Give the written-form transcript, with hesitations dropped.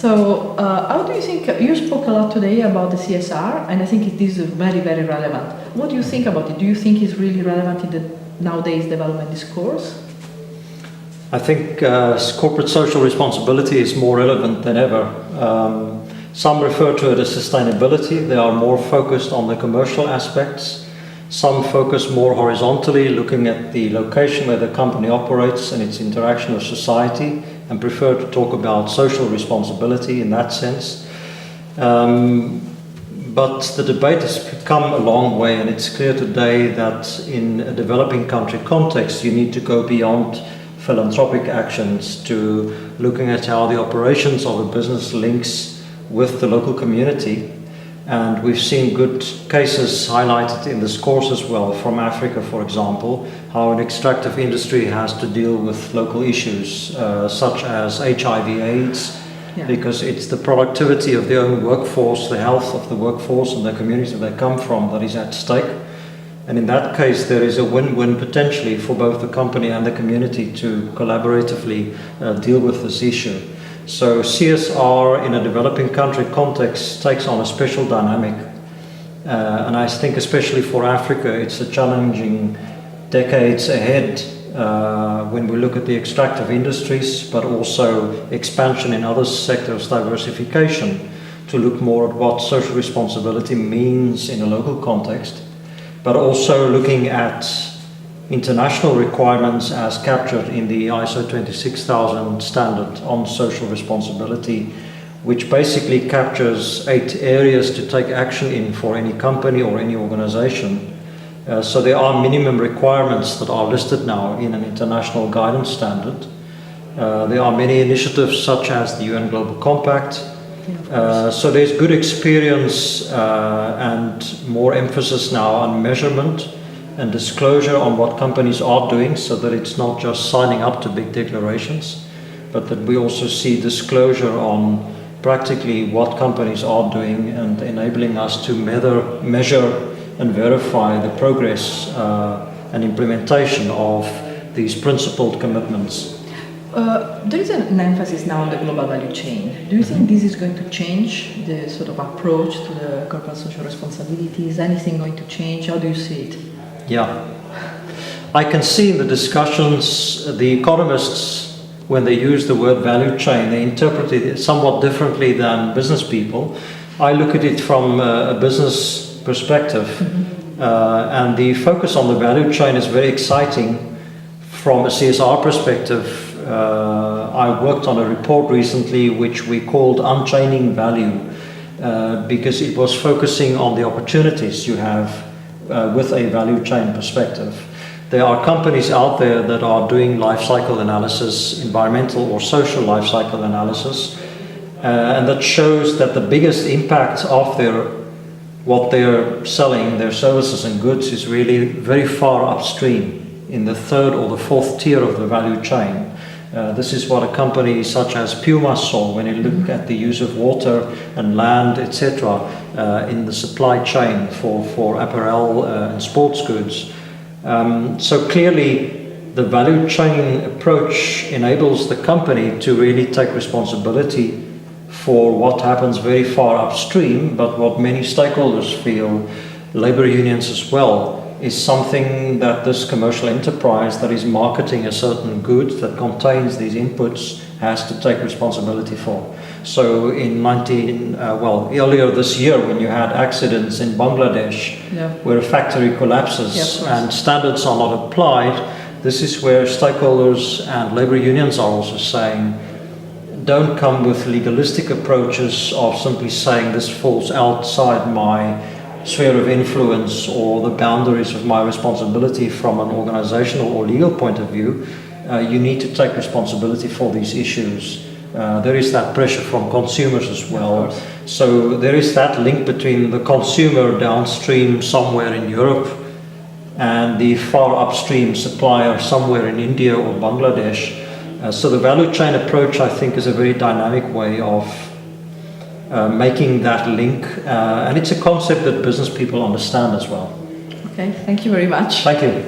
So, how do you think, you spoke a lot today about the CSR, and I think it is very, very relevant. What do you think about it? Do you think it's really relevant in the nowadays development discourse? I think corporate social responsibility is more relevant than ever. Some refer to it as sustainability. They are more focused on the commercial aspects. Some focus more horizontally, looking at the location where the company operates and its interaction with society, and prefer to talk about social responsibility in that sense. But the debate has come a long way, and it's clear today that in a developing country context, you need to go beyond philanthropic actions to looking at how the operations of a business links with the local community. And we've seen good cases highlighted in this course as well, from Africa, for example, how an extractive industry has to deal with local issues such as HIV/AIDS, because it's the productivity of the own workforce, the health of the workforce and the community they come from that is at stake. And in that case, there is a win-win potentially for both the company and the community to collaboratively deal with this issue. So CSR in a developing country context takes on a special dynamic. And I think especially for Africa, it's a challenging decades ahead when we look at the extractive industries, but also expansion in other sectors, diversification, to look more at what social responsibility means in a local context, but also looking at international requirements as captured in the ISO 26000 standard on social responsibility, which basically captures 8 areas to take action in for any company or any organization. So there are minimum requirements that are listed now in an international guidance standard. There are many initiatives such as the UN Global Compact. So there's good experience and more emphasis now on measurement and disclosure on what companies are doing, so that it's not just signing up to big declarations, but that we also see disclosure on practically what companies are doing and enabling us to measure and verify the progress and implementation of these principled commitments. There is an emphasis now on the global value chain. Do you think this is going to change the sort of approach to the corporate social responsibility? Is anything going to change? How do you see it? Yeah, I can see in the discussions, the economists, when they use the word value chain, they interpret it somewhat differently than business people. I look at it from a business perspective, and the focus on the value chain is very exciting from a CSR perspective. I worked on a report recently which we called Unchaining Value, because it was focusing on the opportunities you have with a value chain perspective. There are companies out there that are doing life cycle analysis, environmental or social life cycle analysis, and that shows that the biggest impact of what they're selling, their services and goods, is really very far upstream in the 3rd or the 4th tier of the value chain. This is what a company such as Puma saw when it looked at the use of water and land, etc., in the supply chain for apparel and sports goods. So clearly, the value chain approach enables the company to really take responsibility for what happens very far upstream, but what many stakeholders feel, labor unions as well, is something that this commercial enterprise that is marketing a certain good that contains these inputs has to take responsibility for. So in earlier this year, when you had accidents in Bangladesh, where a factory collapses and standards are not applied, this is where stakeholders and labor unions are also saying, don't come with legalistic approaches of simply saying this falls outside my sphere of influence or the boundaries of my responsibility from an organizational or legal point of view. You need to take responsibility for these issues. There is that pressure from consumers as well. So there is that link between the consumer downstream somewhere in Europe and the far upstream supplier somewhere in India or Bangladesh. So the value chain approach, I think, is a very dynamic way of making that link, and it's a concept that business people understand as well. Okay, thank you very much. Thank you.